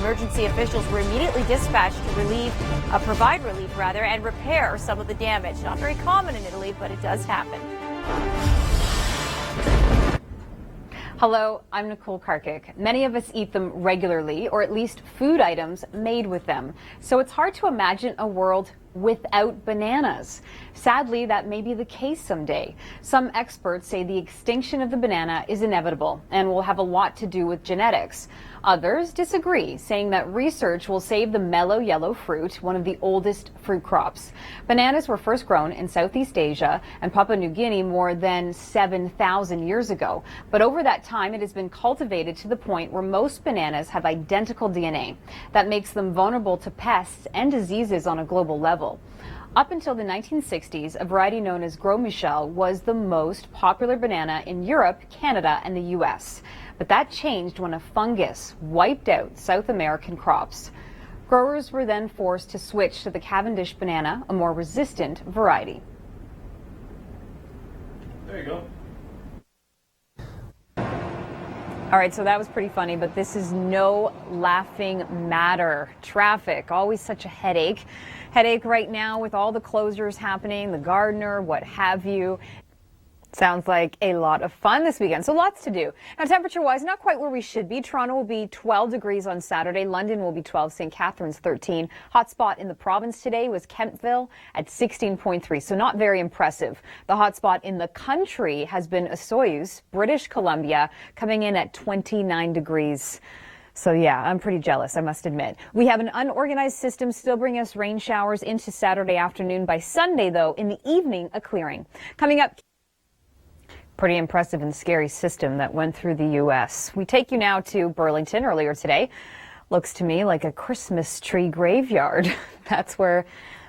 Emergency officials were immediately dispatched to provide relief and repair some of the damage. Not very common in Italy, but it does happen. Hello, I'm Nicole Karkic. Many of us eat them regularly, or at least food items made with them. So it's hard to imagine a world without bananas. Sadly, that may be the case someday. Some experts say the extinction of the banana is inevitable and will have a lot to do with genetics. Others disagree, saying that research will save the mellow yellow fruit, one of the oldest fruit crops. Bananas were first grown in Southeast Asia and Papua New Guinea more than 7,000 years ago. But over that time, it has been cultivated to the point where most bananas have identical DNA. That makes them vulnerable to pests and diseases on a global level. Up until the 1960s, a variety known as Gros Michel was the most popular banana in Europe, Canada, and the U.S. But that changed when a fungus wiped out South American crops. Growers were then forced to switch to the Cavendish banana, a more resistant variety. There you go. All right, so that was pretty funny, but this is no laughing matter. Traffic, always such a headache. Headache right now with all the closures happening, the Gardner, what have you. Sounds like a lot of fun this weekend, so lots to do. Now, temperature-wise, not quite where we should be. Toronto will be 12 degrees on Saturday. London will be 12. St. Catharines, 13. Hot spot in the province today was Kemptville at 16.3, so not very impressive. The hot spot in the country has been Osoyoos, British Columbia, coming in at 29 degrees. So yeah, I'm pretty jealous, I must admit. We have an unorganized system still bringing us rain showers into Saturday afternoon. By Sunday, though, in the evening, a clearing. Coming up, pretty impressive and scary system that went through the U.S. We take you now to Burlington earlier today. Looks to me like a Christmas tree graveyard. That's where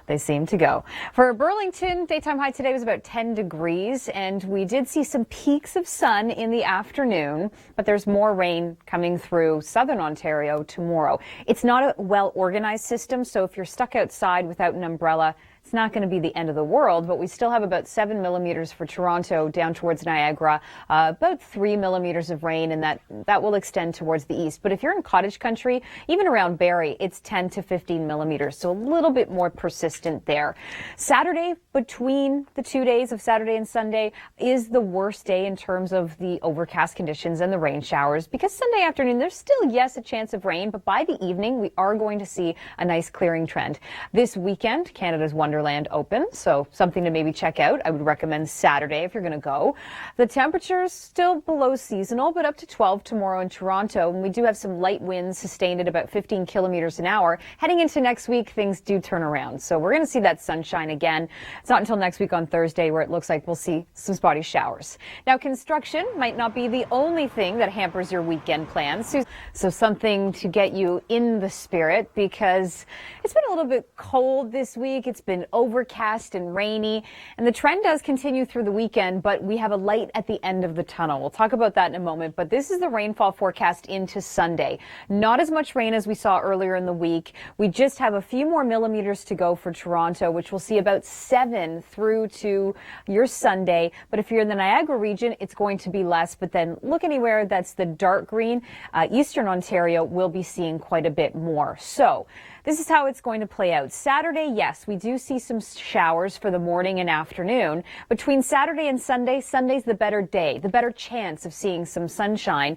they seem to go. For Burlington, daytime high today was about 10 degrees, and we did see some peaks of sun in the afternoon, but there's more rain coming through southern Ontario tomorrow. It's not a well-organized system, so if you're stuck outside without an umbrella, it's not going to be the end of the world, but we still have about 7 millimeters for Toronto down towards Niagara, about 3 millimeters of rain, and that will extend towards the east. But if you're in cottage country, even around Barrie, it's 10 to 15 millimeters, so a little bit more persistent there. Saturday, between the 2 days of Saturday and Sunday, is the worst day in terms of the overcast conditions and the rain showers, because Sunday afternoon, there's still, yes, a chance of rain, but by the evening, we are going to see a nice clearing trend. This weekend, Canada's Wonderland open, so something to maybe check out. I would recommend Saturday if you're going to go. The temperatures still below seasonal, but up to 12 tomorrow in Toronto. And we do have some light winds sustained at about 15 kilometers an hour. Heading into next week, things do turn around. So we're going to see that sunshine again. It's not until next week on Thursday where it looks like we'll see some spotty showers. Now, construction might not be the only thing that hampers your weekend plans. So something to get you in the spirit, because it's been a little bit cold this week. It's been overcast and rainy, and the trend does continue through the weekend, but we have a light at the end of the tunnel. We'll talk about that in a moment, but this is the rainfall forecast into Sunday. Not as much rain as we saw earlier in the week. We just have a few more millimeters to go for Toronto, which we'll see about 7 through to your Sunday. But if you're in the Niagara region, it's going to be less. But then look anywhere that's the dark green. Eastern Ontario will be seeing quite a bit more. So this is how it's going to play out. Saturday, yes, we do see some showers for the morning and afternoon. Between Saturday and Sunday, Sunday's the better day, the better chance of seeing some sunshine.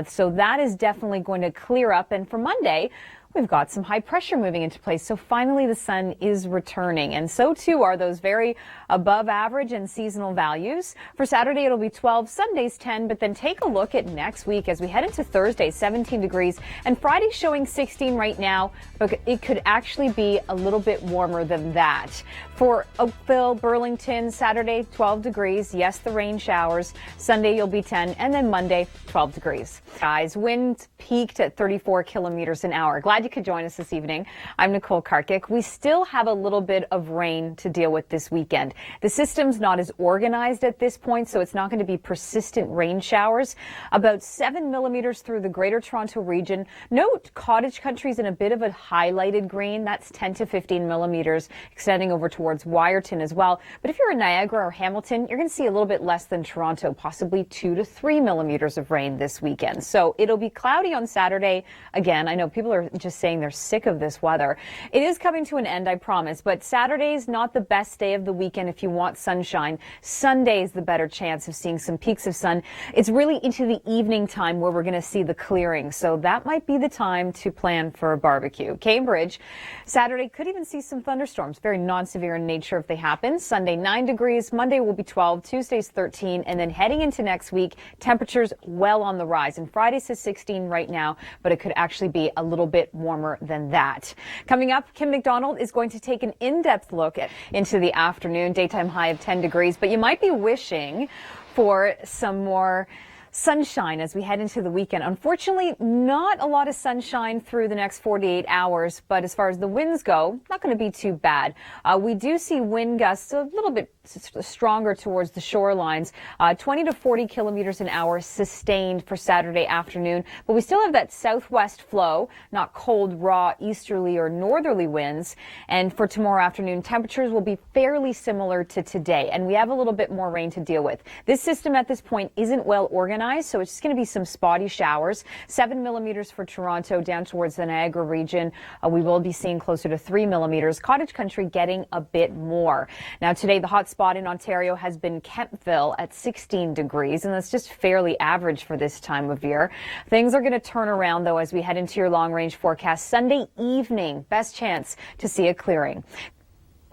So that is definitely going to clear up. And for Monday, we've got some high pressure moving into place. So finally, the sun is returning. And so, too, are those very above average and seasonal values. For Saturday, it'll be 12, Sunday's 10. But then take a look at next week as we head into Thursday, 17 degrees. And Friday's showing 16 right now. But it could actually be a little bit warmer than that. For Oakville, Burlington, Saturday, 12 degrees. Yes, the rain showers. Sunday, you'll be 10. And then Monday, 12 degrees. Guys, winds peaked at 34 kilometers an hour. Glad Glad you could join us this evening. I'm Nicole Karkic. We still have a little bit of rain to deal with this weekend. The system's not as organized at this point, so it's not going to be persistent rain showers. About 7 millimeters through the Greater Toronto region. Note cottage country's in a bit of a highlighted green. That's 10 to 15 millimeters extending over towards Wyerton as well. But if you're in Niagara or Hamilton, you're going to see a little bit less than Toronto, possibly 2 to 3 millimeters of rain this weekend. So it'll be cloudy on Saturday. Again, I know people are just saying they're sick of this weather. It is coming to an end, I promise, but Saturday's not the best day of the weekend if you want sunshine. Sunday's the better chance of seeing some peaks of sun. It's really into the evening time where we're going to see the clearing, so that might be the time to plan for a barbecue. Cambridge, Saturday could even see some thunderstorms, very non-severe in nature if they happen. Sunday 9 degrees, Monday will be 12, Tuesday's 13, and then heading into next week, temperatures well on the rise. And Friday says 16 right now, but it could actually be a little bit warmer than that. Coming up, Kim McDonald is going to take an in-depth look into the afternoon, daytime high of 10 degrees, but you might be wishing for some more sunshine as we head into the weekend. Unfortunately, not a lot of sunshine through the next 48 hours, but as far as the winds go, not going to be too bad. We do see wind gusts a little bit stronger towards the shorelines, 20 to 40 kilometers an hour sustained for Saturday afternoon, but we still have that southwest flow, not cold, raw, easterly or northerly winds. And for tomorrow afternoon, temperatures will be fairly similar to today, and we have a little bit more rain to deal with. This system at this point isn't well organized, so it's just going to be some spotty showers. 7 millimeters for Toronto down towards the Niagara region. We will be seeing closer to 3 millimeters. Cottage country getting a bit more. Now today, the hot spot in Ontario has been Kemptville at 16 degrees, and that's just fairly average for this time of year. Things are going to turn around, though, as we head into your long-range forecast. Sunday evening, best chance to see a clearing.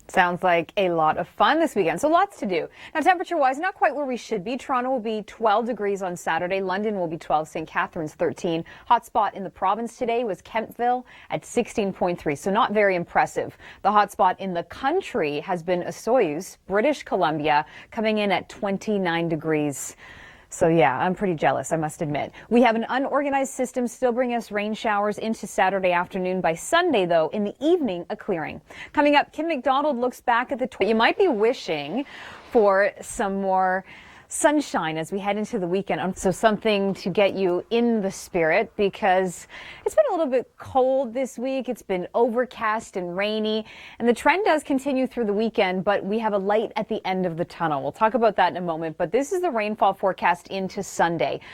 Sounds like a lot of fun this weekend. So lots to do. Now, temperature-wise, not quite where we should be. Toronto will be 12 degrees on Saturday. London will be 12. St. Catharines 13. Hot spot in the province today was Kemptville at 16.3. So not very impressive. The hot spot in the country has been Osoyoos, British Columbia, coming in at 29 degrees. So yeah, I'm pretty jealous, I must admit. We have an unorganized system still bringing us rain showers into Saturday afternoon. By Sunday, though, in the evening, a clearing. Coming up, Kim McDonald looks back at the you might be wishing for some more sunshine as we head into the weekend. So something to get you in the spirit, because it's been a little bit cold this week. It's been overcast and rainy, and the trend does continue through the weekend, but we have a light at the end of the tunnel. We'll talk about that in a moment, but this is the rainfall forecast into Sunday.